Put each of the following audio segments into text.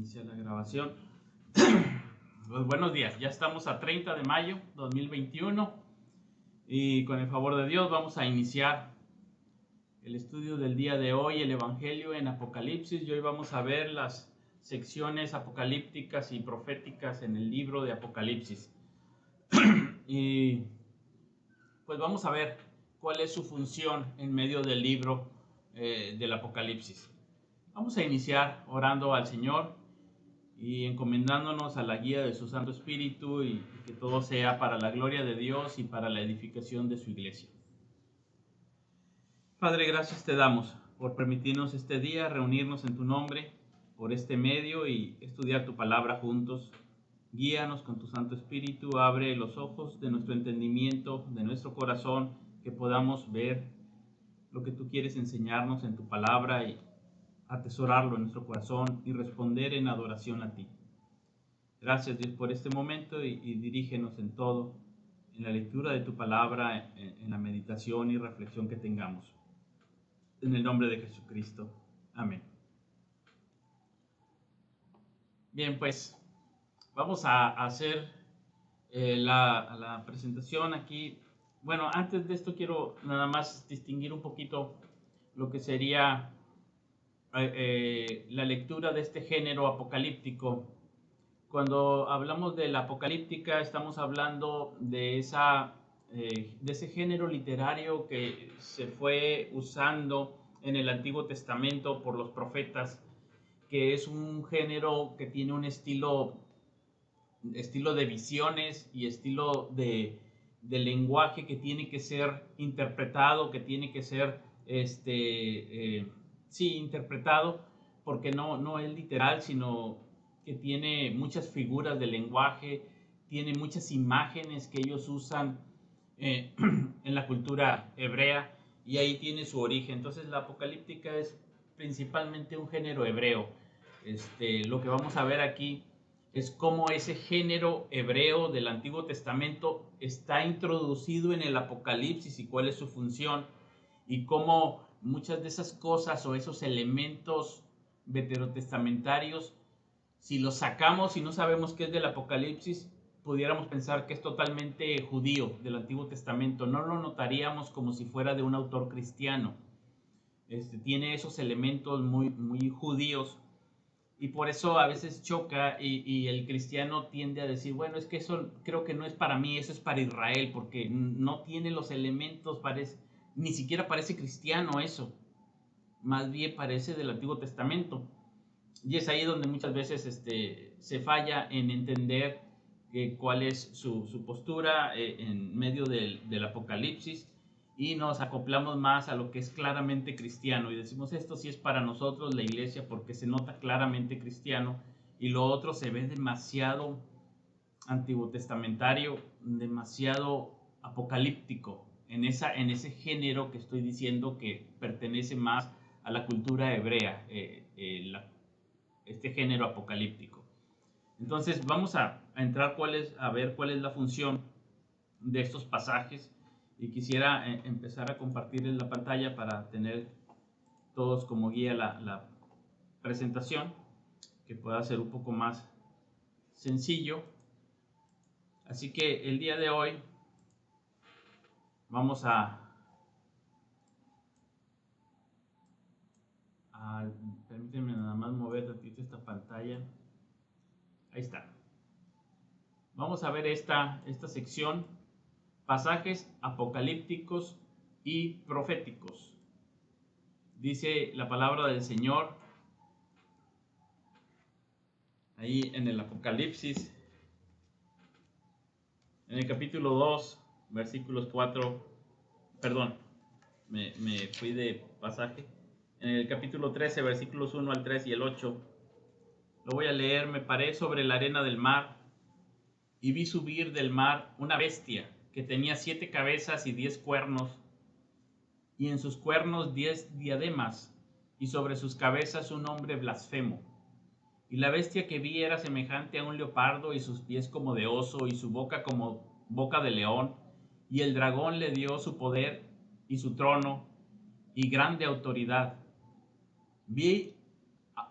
Inicia la grabación. Pues buenos días, ya estamos a 30 de mayo 2021 y con el favor de Dios vamos a iniciar el estudio del día de hoy, el Evangelio en Apocalipsis. Y hoy vamos a ver las secciones apocalípticas y proféticas en el libro de Apocalipsis. Y pues vamos a ver cuál es su función en medio del libro del Apocalipsis. Vamos a iniciar orando al Señor y encomendándonos a la guía de su Santo Espíritu y que todo sea para la gloria de Dios y para la edificación de su iglesia. Padre, gracias te damos por permitirnos este día reunirnos en tu nombre, por este medio y estudiar tu palabra juntos. Guíanos con tu Santo Espíritu, abre los ojos de nuestro entendimiento, de nuestro corazón, que podamos ver lo que tú quieres enseñarnos en tu palabra y atesorarlo en nuestro corazón y responder en adoración a ti. Gracias, Dios, por este momento y dirígenos en todo, en la lectura de tu palabra, en la meditación y reflexión que tengamos. En el nombre de Jesucristo. Amén. Bien, pues vamos a hacer la presentación aquí. Bueno, antes de esto quiero nada más distinguir un poquito lo que sería la lectura de este género apocalíptico. Cuando hablamos de la apocalíptica estamos hablando de ese género literario que se fue usando en el Antiguo Testamento por los profetas, que es un género que tiene un estilo de visiones y estilo de lenguaje que tiene que ser interpretado, que tiene que ser interpretado, porque no es literal, sino que tiene muchas figuras de lenguaje, tiene muchas imágenes que ellos usan en la cultura hebrea, y ahí tiene su origen. Entonces la apocalíptica es principalmente un género hebreo. Lo que vamos a ver aquí es cómo ese género hebreo del Antiguo Testamento está introducido en el Apocalipsis y cuál es su función, y cómo muchas de esas cosas o esos elementos veterotestamentarios, si los sacamos y no sabemos qué es del Apocalipsis, pudiéramos pensar que es totalmente judío del Antiguo Testamento. No lo notaríamos como si fuera de un autor cristiano. Tiene esos elementos muy, muy judíos, y por eso a veces choca y el cristiano tiende a decir, bueno, es que eso creo que no es para mí, eso es para Israel, porque no tiene los elementos, ni siquiera parece cristiano eso, más bien parece del Antiguo Testamento. Y es ahí donde muchas veces se falla en entender cuál es su postura en medio del Apocalipsis, y nos acoplamos más a lo que es claramente cristiano y decimos, esto sí es para nosotros, la iglesia, porque se nota claramente cristiano, y lo otro se ve demasiado antiguo testamentario, demasiado apocalíptico en ese género que estoy diciendo que pertenece más a la cultura hebrea, este género apocalíptico. Entonces vamos a entrar a ver cuál es la función de estos pasajes, y quisiera empezar a compartir en la pantalla para tener todos como guía la presentación, que pueda ser un poco más sencillo. Así que el día de hoy vamos permítanme nada más mover ratito esta pantalla. Ahí está. Vamos a ver esta sección, pasajes apocalípticos y proféticos. Dice la palabra del Señor ahí en el Apocalipsis, en el capítulo 2, versículos 4, perdón, me fui de pasaje. En el capítulo 13, versículos 1 al 3 y el 8, lo voy a leer. Me paré sobre la arena del mar y vi subir del mar una bestia que tenía 7 cabezas y 10 cuernos, y en sus cuernos 10 diademas, y sobre sus cabezas un nombre blasfemo. Y la bestia que vi era semejante a un leopardo, y sus pies como de oso, y su boca como boca de león. Y el dragón le dio su poder y su trono y grande autoridad. Vi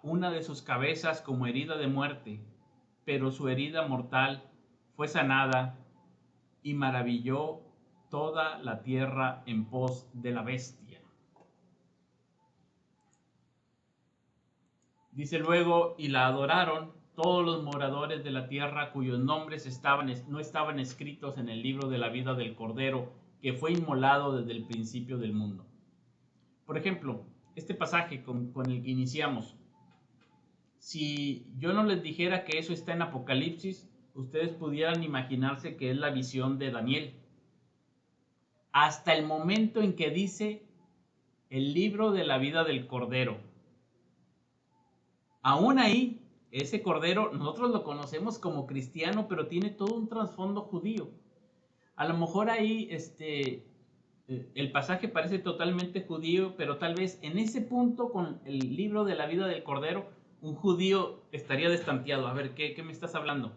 una de sus cabezas como herida de muerte, pero su herida mortal fue sanada y maravilló toda la tierra en pos de la bestia. Dice luego, y la adoraron todos los moradores de la tierra cuyos nombres no estaban escritos en el libro de la vida del Cordero, que fue inmolado desde el principio del mundo. Por ejemplo, este pasaje con el que iniciamos, si yo no les dijera que eso está en Apocalipsis, ustedes pudieran imaginarse que es la visión de Daniel. Hasta el momento en que dice el libro de la vida del Cordero. Aún ahí, ese Cordero, nosotros lo conocemos como cristiano, pero tiene todo un trasfondo judío. A lo mejor ahí el pasaje parece totalmente judío, pero tal vez en ese punto con el libro de la vida del Cordero, un judío estaría destanteado. A ver, ¿qué me estás hablando?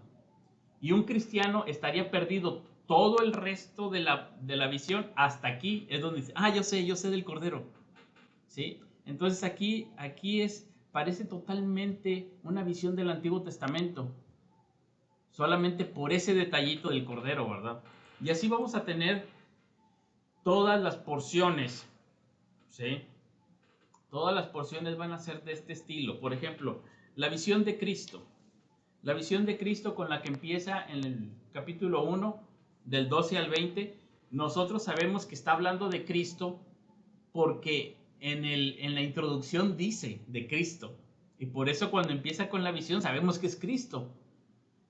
Y un cristiano estaría perdido todo el resto de la visión. Hasta aquí es donde dice, yo sé del Cordero. ¿Sí? Entonces aquí parece totalmente una visión del Antiguo Testamento. Solamente por ese detallito del Cordero, ¿verdad? Y así vamos a tener todas las porciones, ¿sí? Todas las porciones van a ser de este estilo. Por ejemplo, la visión de Cristo. La visión de Cristo con la que empieza en el capítulo 1, del 12 al 20, nosotros sabemos que está hablando de Cristo porque en la introducción dice de Cristo. Y por eso cuando empieza con la visión sabemos que es Cristo.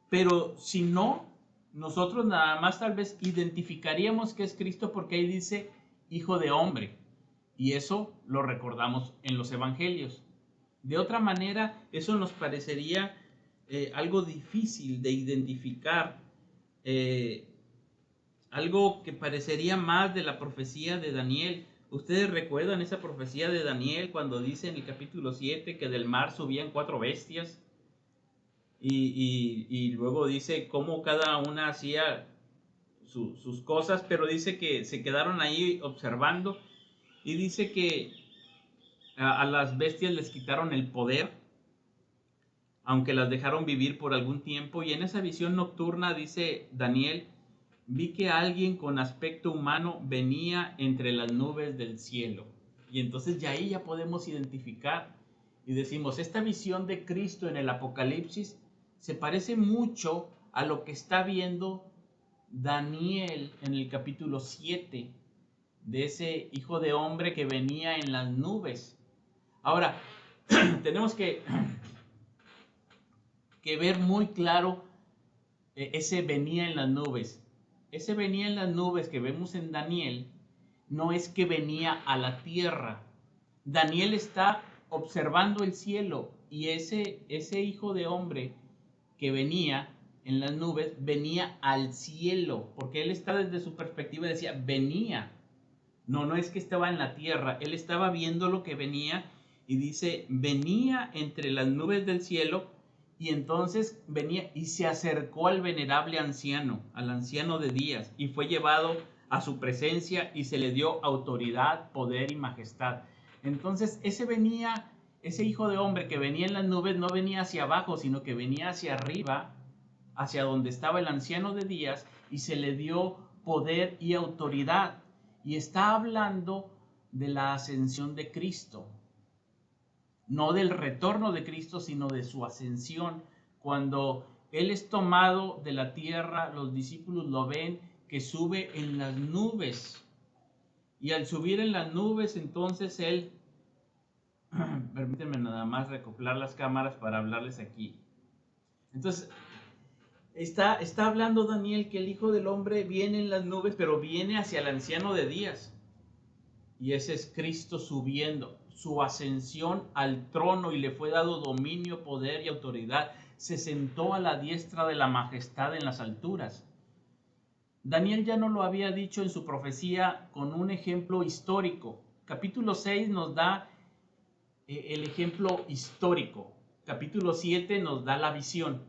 Pero si no, nosotros nada más tal vez identificaríamos que es Cristo porque ahí dice Hijo de Hombre. Y eso lo recordamos en los evangelios. De otra manera, eso nos parecería algo difícil de identificar, algo que parecería más de la profecía de Daniel. ¿Ustedes recuerdan esa profecía de Daniel cuando dice en el capítulo 7 que del mar subían 4 bestias? Y luego dice cómo cada una hacía sus cosas, pero dice que se quedaron ahí observando y dice que a las bestias les quitaron el poder, aunque las dejaron vivir por algún tiempo. Y en esa visión nocturna, dice Daniel, vi que alguien con aspecto humano venía entre las nubes del cielo. Y entonces ya ahí ya podemos identificar y decimos, esta visión de Cristo en el Apocalipsis se parece mucho a lo que está viendo Daniel en el capítulo 7, de ese hijo de hombre que venía en las nubes. Ahora, tenemos que ver muy claro ese venía en las nubes. Ese venía en las nubes que vemos en Daniel no es que venía a la tierra. Daniel está observando el cielo y ese hijo de hombre que venía en las nubes venía al cielo, porque él está desde su perspectiva y decía, venía. No es que estaba en la tierra, él estaba viendo lo que venía y dice, venía entre las nubes del cielo. Y entonces venía y se acercó al venerable anciano, al anciano de días, y fue llevado a su presencia y se le dio autoridad, poder y majestad. Entonces ese hijo de hombre que venía en las nubes no venía hacia abajo, sino que venía hacia arriba, hacia donde estaba el anciano de días, y se le dio poder y autoridad. Y está hablando de la ascensión de Cristo. No del retorno de Cristo, sino de su ascensión. Cuando Él es tomado de la tierra, los discípulos lo ven que sube en las nubes. Y al subir en las nubes, entonces Él, permítanme nada más recoplar las cámaras para hablarles aquí. Entonces, está hablando Daniel que el Hijo del Hombre viene en las nubes, pero viene hacia el anciano de días. Y ese es Cristo subiendo, su ascensión al trono, y le fue dado dominio, poder y autoridad. Se sentó a la diestra de la majestad en las alturas. Daniel ya no lo había dicho en su profecía con un ejemplo histórico. Capítulo 6 nos da el ejemplo histórico. Capítulo 7 nos da la visión.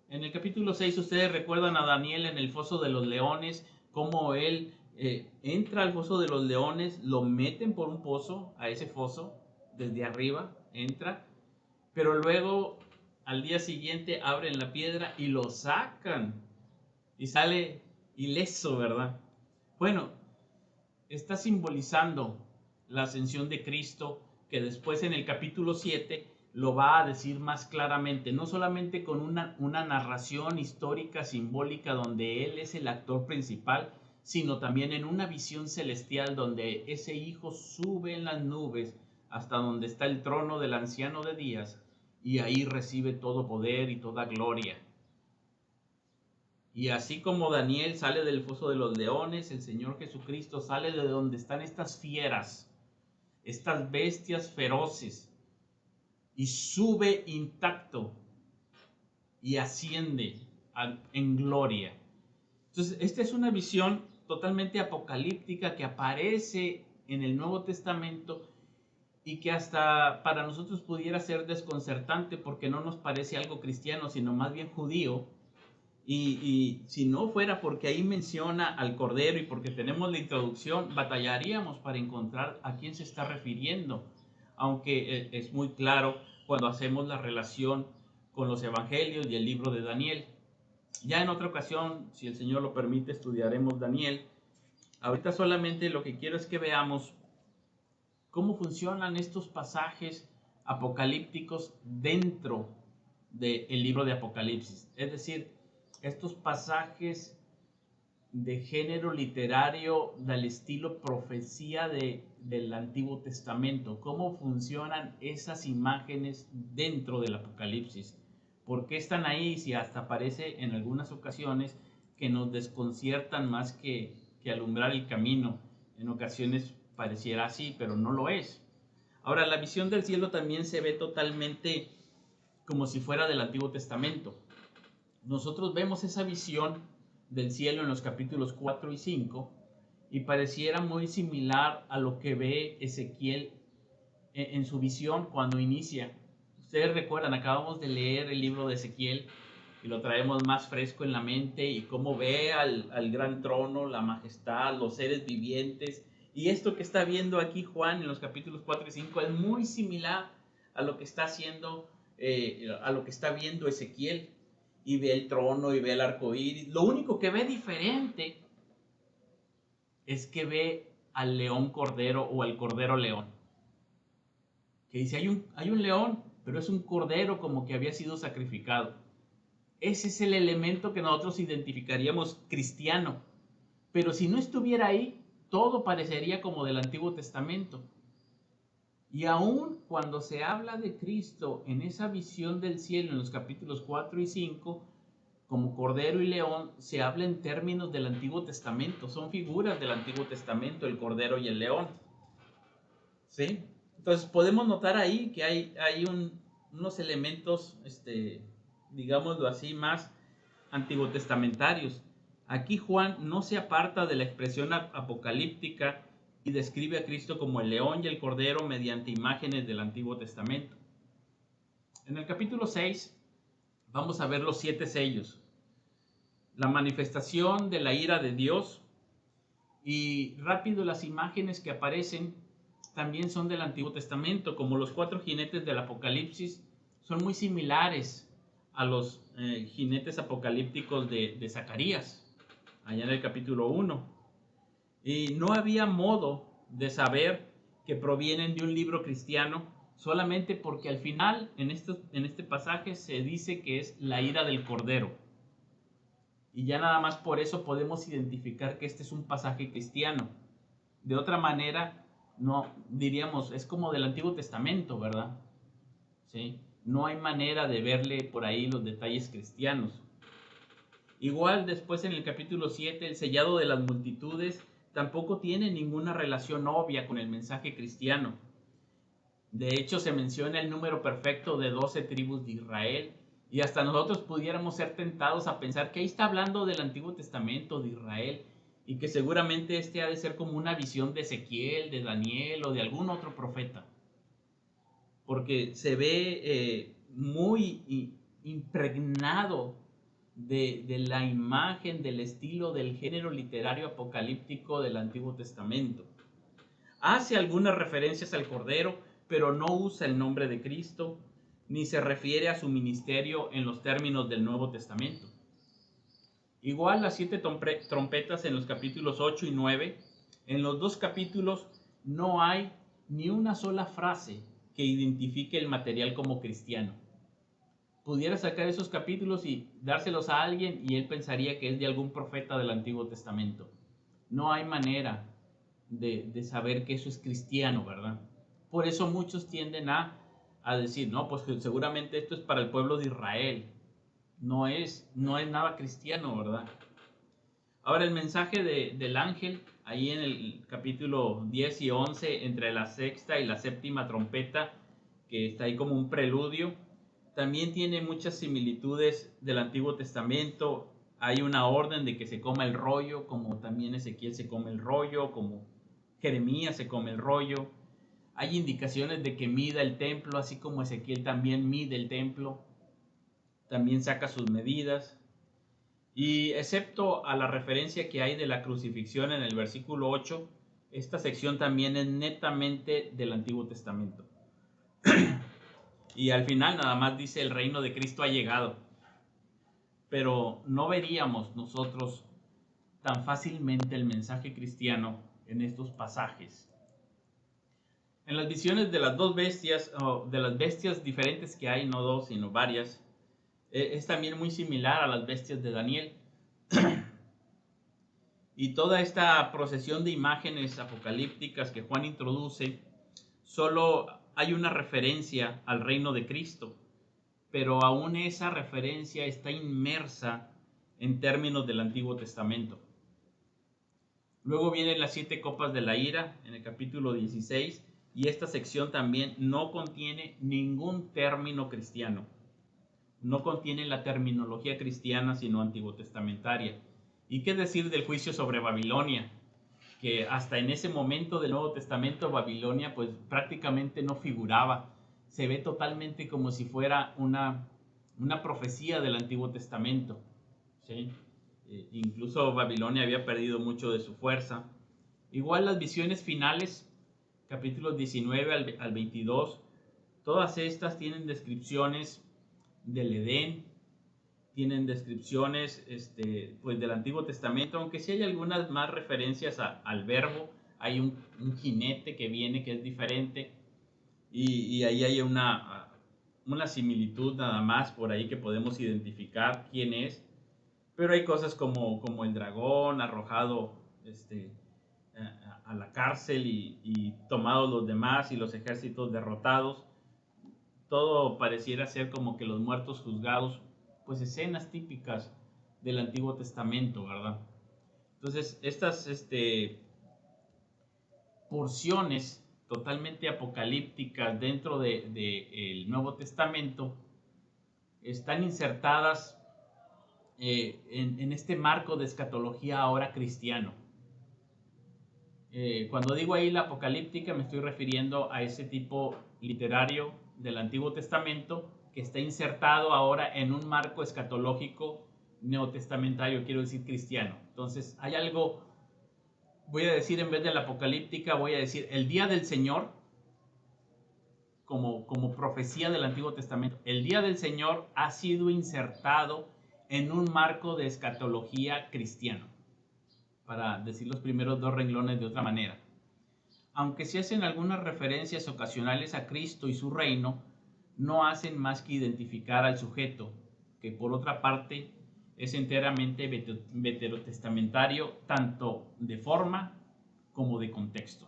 En el capítulo 6 ustedes recuerdan a Daniel en el foso de los leones, cómo él entra al foso de los leones, lo meten por un pozo, a ese foso, desde arriba, entra, pero luego al día siguiente abren la piedra y lo sacan y sale ileso, ¿verdad? Bueno, está simbolizando la ascensión de Cristo, que después en el capítulo 7 lo va a decir más claramente, no solamente con una narración histórica simbólica donde Él es el actor principal, sino también en una visión celestial donde ese Hijo sube en las nubes hasta donde está el trono del anciano de días y ahí recibe todo poder y toda gloria. Y así como Daniel sale del foso de los leones, el Señor Jesucristo sale de donde están estas fieras, estas bestias feroces, y sube intacto y asciende en gloria. Entonces, esta es una visión totalmente apocalíptica que aparece en el Nuevo Testamento y que hasta para nosotros pudiera ser desconcertante porque no nos parece algo cristiano, sino más bien judío. Y si no fuera porque ahí menciona al Cordero y porque tenemos la introducción, batallaríamos para encontrar a quién se está refiriendo, aunque es muy claro cuando hacemos la relación con los evangelios y el libro de Daniel. Ya en otra ocasión, si el Señor lo permite, estudiaremos Daniel. Ahorita solamente lo que quiero es que veamos cómo funcionan estos pasajes apocalípticos dentro del libro de Apocalipsis. Es decir, estos pasajes de género literario del estilo profecía del Antiguo Testamento. ¿Cómo funcionan esas imágenes dentro del Apocalipsis? ¿Por qué están ahí si hasta parece en algunas ocasiones que nos desconciertan más que alumbrar el camino? En ocasiones pareciera así, pero no lo es. Ahora, la visión del cielo también se ve totalmente como si fuera del Antiguo Testamento. Nosotros vemos esa visión del cielo en los capítulos 4 y 5 y pareciera muy similar a lo que ve Ezequiel en su visión cuando inicia. Ustedes recuerdan, acabamos de leer el libro de Ezequiel y lo traemos más fresco en la mente y cómo ve al gran trono, la majestad, los seres vivientes. Y esto que está viendo aquí Juan en los capítulos 4 y 5 es muy similar a lo que está haciendo, a lo que está viendo Ezequiel. Y ve el trono y ve el arco iris. Lo único que ve diferente es que ve al león cordero o al cordero león. Que dice, hay un león, pero es un cordero como que había sido sacrificado. Ese es el elemento que nosotros identificaríamos cristiano. Pero si no estuviera ahí, todo parecería como del Antiguo Testamento. Y aún cuando se habla de Cristo en esa visión del cielo en los capítulos 4 y 5, como cordero y león, se habla en términos del Antiguo Testamento. Son figuras del Antiguo Testamento, el cordero y el león. ¿Sí? Entonces podemos notar ahí que hay unos elementos, digámoslo así, más antiguotestamentarios. Aquí Juan no se aparta de la expresión apocalíptica y describe a Cristo como el león y el cordero mediante imágenes del Antiguo Testamento. En el capítulo 6 vamos a ver los 7 sellos, la manifestación de la ira de Dios, y rápido las imágenes que aparecen también son del Antiguo Testamento, como los 4 jinetes del Apocalipsis son muy similares a los jinetes apocalípticos de Zacarías, allá en el capítulo 1. Y no había modo de saber que provienen de un libro cristiano, solamente porque al final en este pasaje se dice que es la ira del Cordero. Y ya nada más por eso podemos identificar que este es un pasaje cristiano. De otra manera, no diríamos, es como del Antiguo Testamento, ¿verdad? ¿Sí? No hay manera de verle por ahí los detalles cristianos. Igual después en el capítulo 7, el sellado de las multitudes tampoco tiene ninguna relación obvia con el mensaje cristiano. De hecho, se menciona el número perfecto de 12 tribus de Israel, y hasta nosotros pudiéramos ser tentados a pensar que ahí está hablando del Antiguo Testamento de Israel, y que seguramente ha de ser como una visión de Ezequiel, de Daniel o de algún otro profeta. Porque se ve muy impregnado de la imagen, del estilo, del género literario apocalíptico del Antiguo Testamento. Hace algunas referencias al Cordero, pero no usa el nombre de Cristo, ni se refiere a su ministerio en los términos del Nuevo Testamento. Igual las 7 trompetas en los capítulos 8 y 9, en los 2 capítulos no hay ni una sola frase que identifique el material como cristiano. Pudiera sacar esos capítulos y dárselos a alguien y él pensaría que es de algún profeta del Antiguo Testamento. No hay manera de saber que eso es cristiano, ¿verdad? Por eso muchos tienden a decir, no, pues seguramente esto es para el pueblo de Israel. No es nada cristiano, ¿verdad? Ahora el mensaje del ángel, ahí en el capítulo 10 y 11, entre la sexta y la séptima trompeta, que está ahí como un preludio, también tiene muchas similitudes del Antiguo Testamento. Hay una orden de que se coma el rollo, como también Ezequiel se come el rollo, como Jeremías se come el rollo. Hay indicaciones de que mida el templo, así como Ezequiel también mide el templo, también saca sus medidas. Y excepto a la referencia que hay de la crucifixión en el versículo 8, esta sección también es netamente del Antiguo Testamento. Y al final nada más dice el reino de Cristo ha llegado. Pero no veríamos nosotros tan fácilmente el mensaje cristiano en estos pasajes. En las visiones de las dos bestias, o de las bestias diferentes que hay, no dos, sino varias, es también muy similar a las bestias de Daniel. Y toda esta procesión de imágenes apocalípticas que Juan introduce, solo hay una referencia al reino de Cristo, pero aún esa referencia está inmersa en términos del Antiguo Testamento. Luego vienen las 7 copas de la ira en el capítulo 16, y esta sección también no contiene ningún término cristiano. No contiene la terminología cristiana, sino antiguo testamentaria. ¿Y qué decir del juicio sobre Babilonia? Que hasta en ese momento del Nuevo Testamento Babilonia pues prácticamente no figuraba. Se ve totalmente como si fuera una profecía del Antiguo Testamento, ¿sí? Incluso Babilonia había perdido mucho de su fuerza. Igual las visiones finales, capítulos 19 al 22, todas estas tienen descripciones del Edén, tienen descripciones pues del Antiguo Testamento, aunque sí hay algunas más referencias al verbo. Hay un jinete que viene que es diferente, y ahí hay una similitud nada más por ahí que podemos identificar quién es, pero hay cosas como el dragón arrojado a la cárcel y tomados los demás y los ejércitos derrotados. Todo pareciera ser como que los muertos juzgados, pues escenas típicas del Antiguo Testamento, ¿verdad? Entonces, estas porciones totalmente apocalípticas dentro del Nuevo Testamento están insertadas en este marco de escatología ahora cristiano. Cuando digo ahí la apocalíptica, me estoy refiriendo a ese tipo literario del Antiguo Testamento que está insertado ahora en un marco escatológico neotestamentario, quiero decir cristiano. Entonces hay algo, voy a decir en vez de la apocalíptica, voy a decir el día del Señor, como profecía del Antiguo Testamento. El día del Señor ha sido insertado en un marco de escatología cristiano, para decir los primeros 2 renglones de otra manera. Aunque se hacen algunas referencias ocasionales a Cristo y su reino, no hacen más que identificar al sujeto, que por otra parte es enteramente veterotestamentario, tanto de forma como de contexto.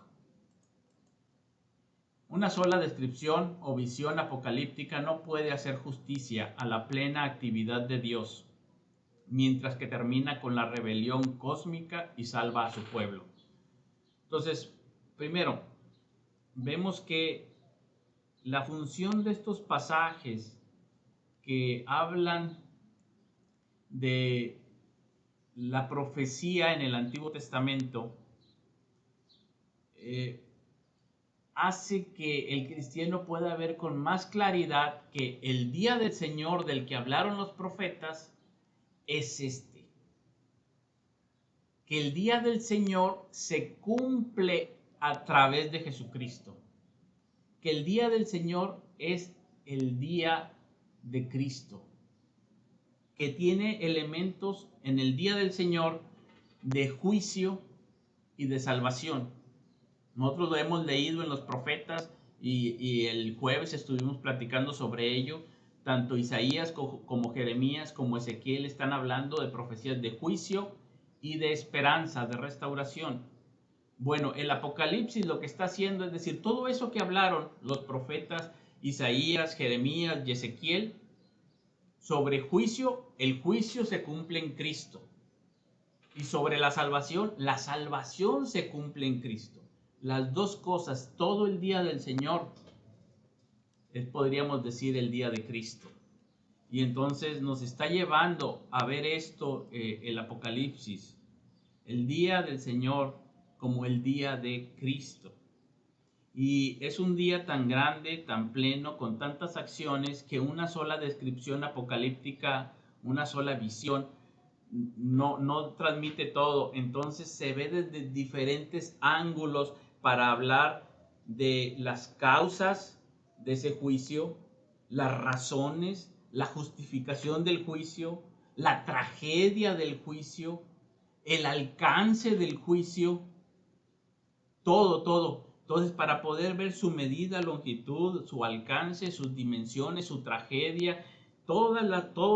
Una sola descripción o visión apocalíptica no puede hacer justicia a la plena actividad de Dios, mientras que termina con la rebelión cósmica y salva a su pueblo. Entonces, primero, vemos que la función de estos pasajes que hablan de la profecía en el Antiguo Testamento hace que el cristiano pueda ver con más claridad que el día del Señor del que hablaron los profetas es este. Que el día del Señor se cumple a través de Jesucristo. Que el día del Señor es el día de Cristo, que tiene elementos en el día del Señor de juicio y de salvación. Nosotros lo hemos leído en los profetas y el jueves estuvimos platicando sobre ello. Tanto Isaías como Jeremías como Ezequiel están hablando de profecías de juicio y de esperanza, de restauración. Bueno, el Apocalipsis lo que está haciendo es decir, todo eso que hablaron los profetas Isaías, Jeremías y Ezequiel sobre juicio, el juicio se cumple en Cristo. Y sobre la salvación se cumple en Cristo. Las dos cosas, todo el día del Señor, podríamos decir el día de Cristo. Y entonces nos está llevando a ver esto, el Apocalipsis, el día del Señor como el día de Cristo. Y es un día tan grande, tan pleno, con tantas acciones, que una sola descripción apocalíptica, una sola visión, no transmite todo. Entonces se ve desde diferentes ángulos para hablar de las causas de ese juicio, las razones, la justificación del juicio, la tragedia del juicio, el alcance del juicio, todo. Entonces, para poder ver su medida, longitud, su alcance, sus dimensiones, su tragedia, todos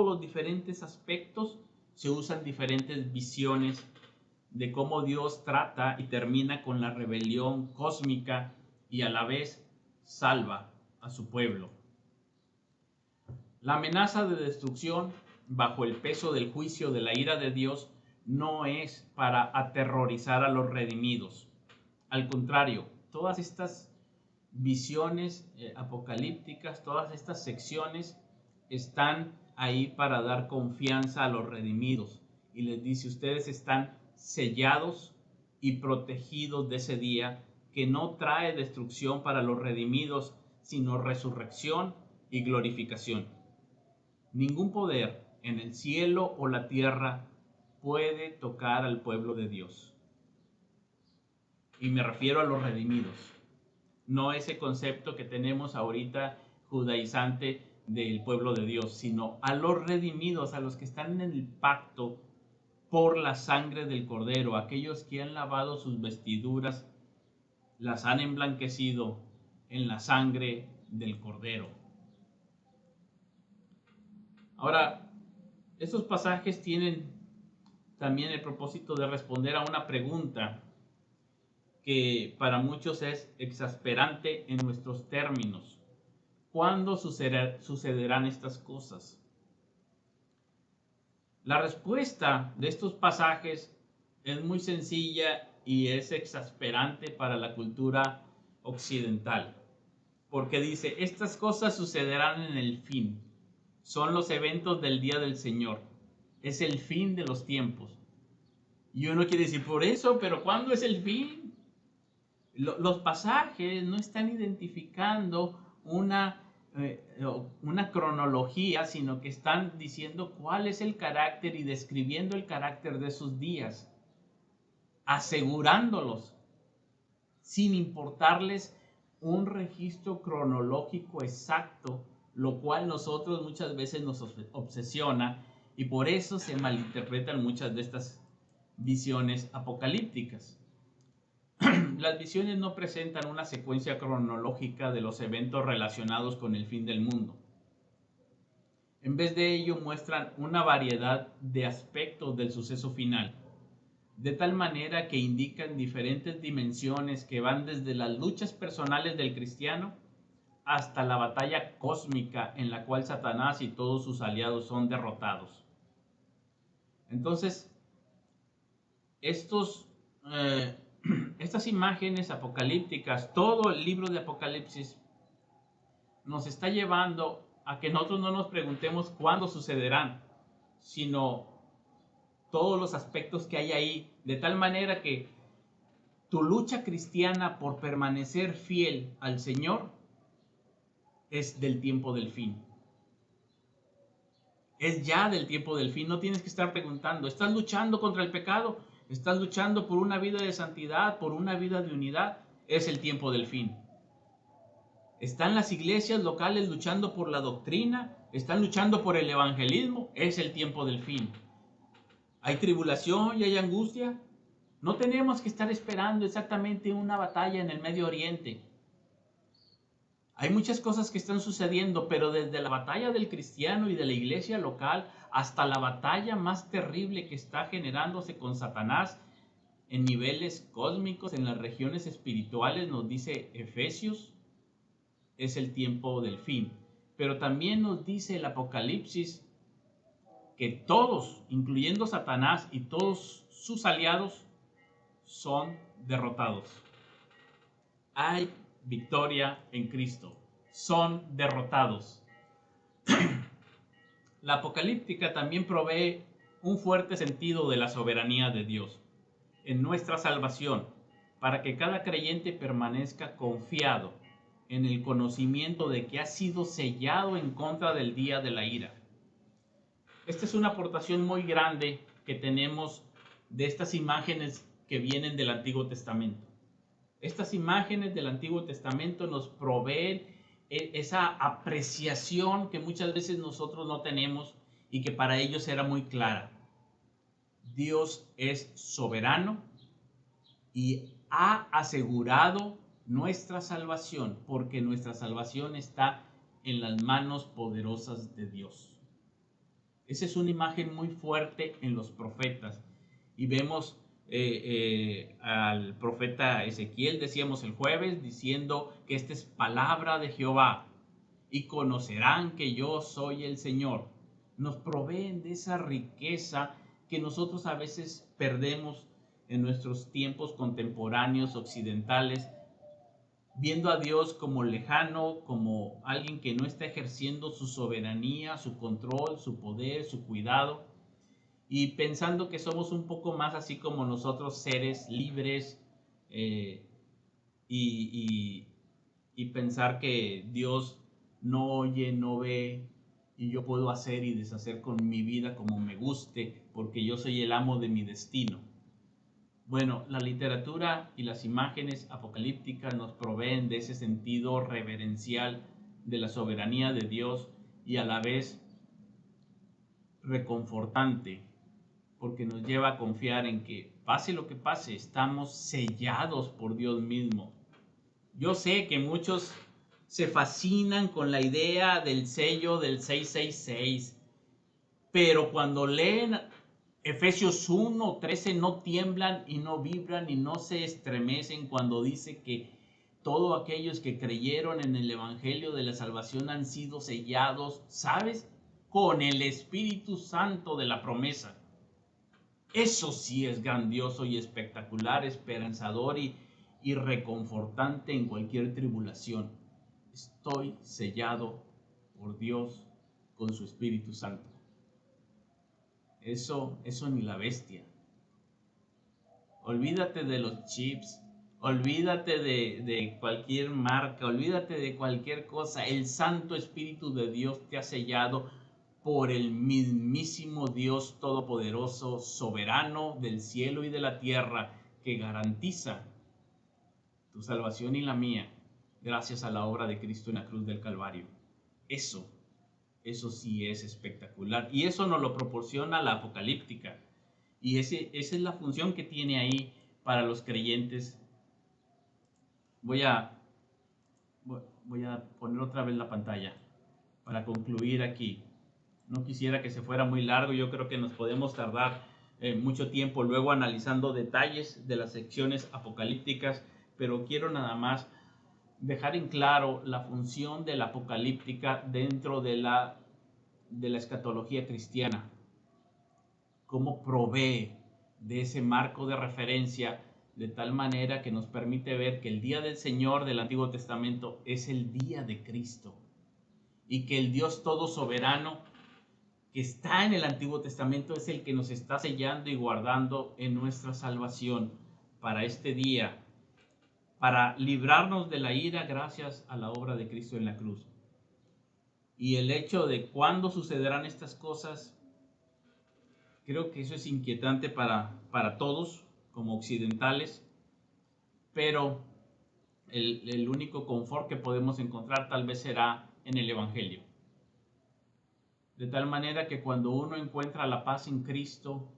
los diferentes aspectos, se usan diferentes visiones de cómo Dios trata y termina con la rebelión cósmica y a la vez salva a su pueblo. La amenaza de destrucción bajo el peso del juicio de la ira de Dios no es para aterrorizar a los redimidos. Al contrario, todas estas visiones apocalípticas, todas estas secciones están ahí para dar confianza a los redimidos. Y les dice, ustedes están sellados y protegidos de ese día que no trae destrucción para los redimidos, sino resurrección y glorificación. Ningún poder en el cielo o la tierra puede tocar al pueblo de Dios. Y me refiero a los redimidos. No ese concepto que tenemos ahorita judaizante del pueblo de Dios, sino a los redimidos, a los que están en el pacto por la sangre del Cordero, aquellos que han lavado sus vestiduras, las han emblanquecido en la sangre del Cordero. Ahora, estos pasajes tienen también el propósito de responder a una pregunta que para muchos es exasperante en nuestros términos. ¿Cuándo sucederán estas cosas? La respuesta de estos pasajes es muy sencilla y es exasperante para la cultura occidental, porque dice, estas cosas sucederán en el fin. Son los eventos del día del Señor. Es el fin de los tiempos. Y uno quiere decir, por eso, pero ¿cuándo es el fin? Los pasajes no están identificando una cronología, sino que están diciendo cuál es el carácter y describiendo el carácter de esos días, asegurándolos, sin importarles un registro cronológico exacto, lo cual nosotros muchas veces nos obsesiona y por eso se malinterpretan muchas de estas visiones apocalípticas. Las visiones no presentan una secuencia cronológica de los eventos relacionados con el fin del mundo. En vez de ello, muestran una variedad de aspectos del suceso final, de tal manera que indican diferentes dimensiones que van desde las luchas personales del cristiano hasta la batalla cósmica en la cual Satanás y todos sus aliados son derrotados. Entonces, estas imágenes apocalípticas, todo el libro de Apocalipsis nos está llevando a que nosotros no nos preguntemos cuándo sucederán, sino todos los aspectos que hay ahí, de tal manera que tu lucha cristiana por permanecer fiel al Señor es del tiempo del fin. Es ya del tiempo del fin, no tienes que estar preguntando, ¿estás luchando contra el pecado? ¿Estás luchando por una vida de santidad, por una vida de unidad? Es el tiempo del fin. Están las iglesias locales luchando por la doctrina, están luchando por el evangelismo, es el tiempo del fin. Hay tribulación y hay angustia. No tenemos que estar esperando exactamente una batalla en el Medio Oriente. Hay muchas cosas que están sucediendo, pero desde la batalla del cristiano y de la iglesia local hasta la batalla más terrible que está generándose con Satanás en niveles cósmicos, en las regiones espirituales, nos dice Efesios, es el tiempo del fin. Pero también nos dice el Apocalipsis que todos, incluyendo Satanás y todos sus aliados, son derrotados. Hay victoria en Cristo. Son derrotados. La apocalíptica también provee un fuerte sentido de la soberanía de Dios en nuestra salvación, para que cada creyente permanezca confiado en el conocimiento de que ha sido sellado en contra del día de la ira. Esta es una aportación muy grande que tenemos de estas imágenes que vienen del Antiguo Testamento. Estas imágenes del Antiguo Testamento nos proveen esa apreciación que muchas veces nosotros no tenemos y que para ellos era muy clara. Dios es soberano y ha asegurado nuestra salvación, porque nuestra salvación está en las manos poderosas de Dios. Esa es una imagen muy fuerte en los profetas. Y vemos al profeta Ezequiel, decíamos el jueves, diciendo que esta es palabra de Jehová y conocerán que yo soy el Señor. Nos proveen de esa riqueza que nosotros a veces perdemos en nuestros tiempos contemporáneos occidentales, viendo a Dios como lejano, como alguien que no está ejerciendo su soberanía, su control, su poder, su cuidado, y pensando que somos un poco más así como nosotros, seres libres, eh, y, y pensar que Dios no oye, no ve, y yo puedo hacer y deshacer con mi vida como me guste, porque yo soy el amo de mi destino. Bueno, la literatura y las imágenes apocalípticas nos proveen de ese sentido reverencial de la soberanía de Dios y a la vez reconfortante, porque nos lleva a confiar en que pase lo que pase, estamos sellados por Dios mismo. Yo sé que muchos se fascinan con la idea del sello del 666, pero cuando leen Efesios 1:13 no tiemblan y no vibran y no se estremecen cuando dice que todos aquellos que creyeron en el Evangelio de la salvación han sido sellados, ¿sabes? Con el Espíritu Santo de la promesa. Eso sí es grandioso y espectacular, esperanzador y reconfortante en cualquier tribulación. Estoy sellado por Dios con su Espíritu Santo. Eso ni la bestia. Olvídate de los chips, olvídate de cualquier marca, olvídate de cualquier cosa. El Santo Espíritu de Dios te ha sellado por el mismísimo Dios Todopoderoso, soberano del cielo y de la tierra, que garantiza tu salvación y la mía, gracias a la obra de Cristo en la cruz del Calvario. Eso sí es espectacular. Y eso nos lo proporciona la apocalíptica. Y esa es la función que tiene ahí para los creyentes. Voy a poner otra vez la pantalla para concluir aquí. No quisiera que se fuera muy largo. Yo creo que nos podemos tardar mucho tiempo luego analizando detalles de las secciones apocalípticas, pero quiero nada más dejar en claro la función de la apocalíptica dentro de la escatología cristiana, cómo provee de ese marco de referencia de tal manera que nos permite ver que el día del Señor del Antiguo Testamento es el día de Cristo y que el Dios todo soberano que está en el Antiguo Testamento es el que nos está sellando y guardando en nuestra salvación para este día, para librarnos de la ira gracias a la obra de Cristo en la cruz. Y el hecho de cuándo sucederán estas cosas, creo que eso es inquietante para todos como occidentales, pero el único confort que podemos encontrar tal vez será en el Evangelio. De tal manera que cuando uno encuentra la paz en Cristo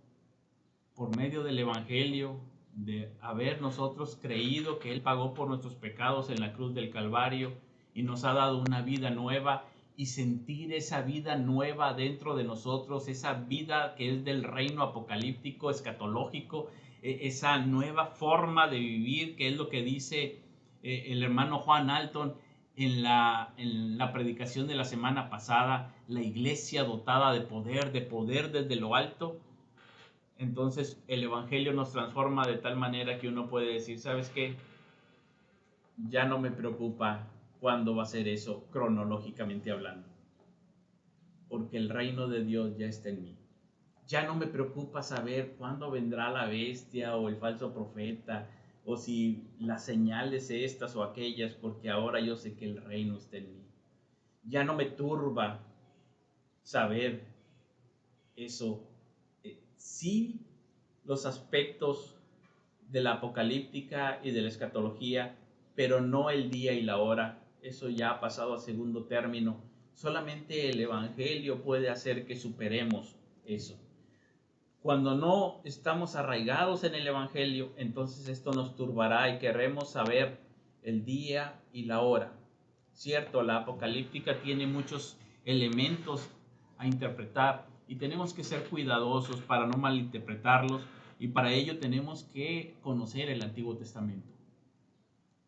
por medio del Evangelio, de haber nosotros creído que Él pagó por nuestros pecados en la cruz del Calvario y nos ha dado una vida nueva, y sentir esa vida nueva dentro de nosotros, esa vida que es del reino apocalíptico, escatológico, esa nueva forma de vivir, que es lo que dice el hermano Juan Alton en la predicación de la semana pasada, la iglesia dotada de poder desde lo alto. Entonces el Evangelio nos transforma de tal manera que uno puede decir, ¿sabes qué? Ya no me preocupa cuándo va a ser eso cronológicamente hablando, porque el reino de Dios ya está en mí. Ya no me preocupa saber cuándo vendrá la bestia o el falso profeta, o si las señales estas o aquellas, porque ahora yo sé que el reino está en mí. Ya no me turba saber eso. Sí, los aspectos de la apocalíptica y de la escatología, pero no el día y la hora. Eso ya ha pasado a segundo término. Solamente el Evangelio puede hacer que superemos eso. Cuando no estamos arraigados en el Evangelio, entonces esto nos turbará y queremos saber el día y la hora. Cierto, la apocalíptica tiene muchos elementos a interpretar y tenemos que ser cuidadosos para no malinterpretarlos, y para ello tenemos que conocer el Antiguo Testamento.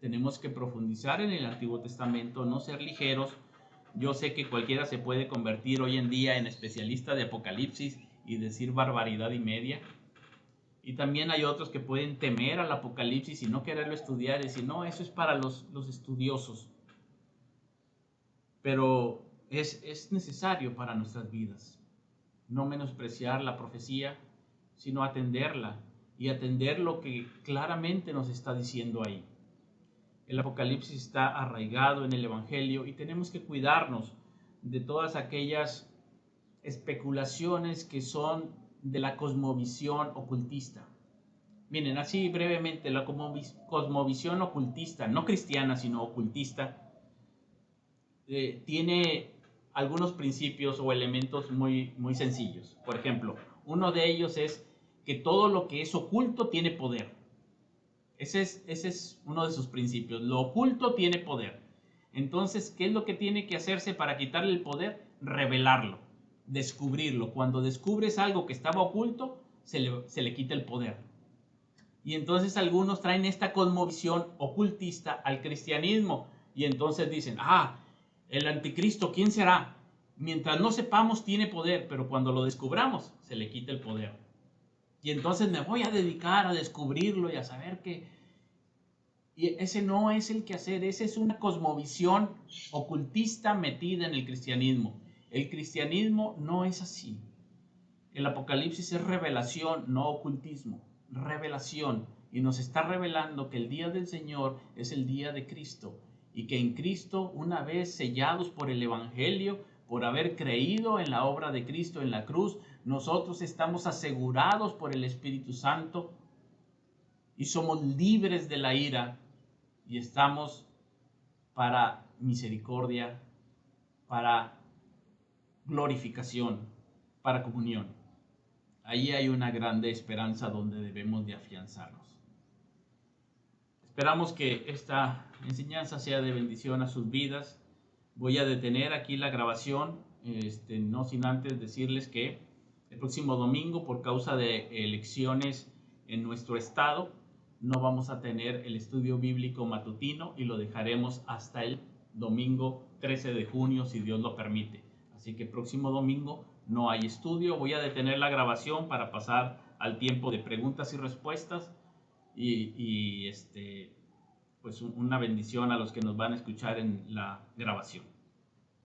Tenemos que profundizar en el Antiguo Testamento, no ser ligeros. Yo sé que cualquiera se puede convertir hoy en día en especialista de Apocalipsis y decir barbaridad y media. Y también hay otros que pueden temer al Apocalipsis y no quererlo estudiar y decir, no, eso es para los estudiosos. Pero es necesario para nuestras vidas. No menospreciar la profecía, sino atenderla y atender lo que claramente nos está diciendo ahí. El Apocalipsis está arraigado en el Evangelio y tenemos que cuidarnos de todas aquellas especulaciones que son de la cosmovisión ocultista. Miren, así brevemente, la cosmovisión ocultista, no cristiana, sino ocultista, tiene algunos principios o elementos muy, muy sencillos. Por ejemplo, uno de ellos es que todo lo que es oculto tiene poder. Ese es uno de sus principios. Lo oculto tiene poder. Entonces, ¿qué es lo que tiene que hacerse para quitarle el poder? Revelarlo, descubrirlo. Cuando descubres algo que estaba oculto, se le quita el poder. Y entonces algunos traen esta cosmovisión ocultista al cristianismo. Y entonces dicen, el anticristo, ¿quién será? Mientras no sepamos, tiene poder, pero cuando lo descubramos, se le quita el poder. Y entonces me voy a dedicar a descubrirlo y a saber que... Y ese no es el quehacer, esa es una cosmovisión ocultista metida en el cristianismo. El cristianismo no es así. El Apocalipsis es revelación, no ocultismo. Revelación. Y nos está revelando que el día del Señor es el día de Cristo. Y que en Cristo, una vez sellados por el Evangelio, por haber creído en la obra de Cristo en la cruz, nosotros estamos asegurados por el Espíritu Santo y somos libres de la ira y estamos para misericordia, para glorificación, para comunión. Ahí hay una grande esperanza donde debemos de afianzarnos. Esperamos que esta enseñanza sea de bendición a sus vidas. Voy a detener aquí la grabación, no sin antes decirles que el próximo domingo, por causa de elecciones en nuestro estado, no vamos a tener el estudio bíblico matutino y lo dejaremos hasta el domingo 13 de junio, si Dios lo permite. Así que próximo domingo no hay estudio. Voy a detener la grabación para pasar al tiempo de preguntas y respuestas y pues una bendición a los que nos van a escuchar en la grabación.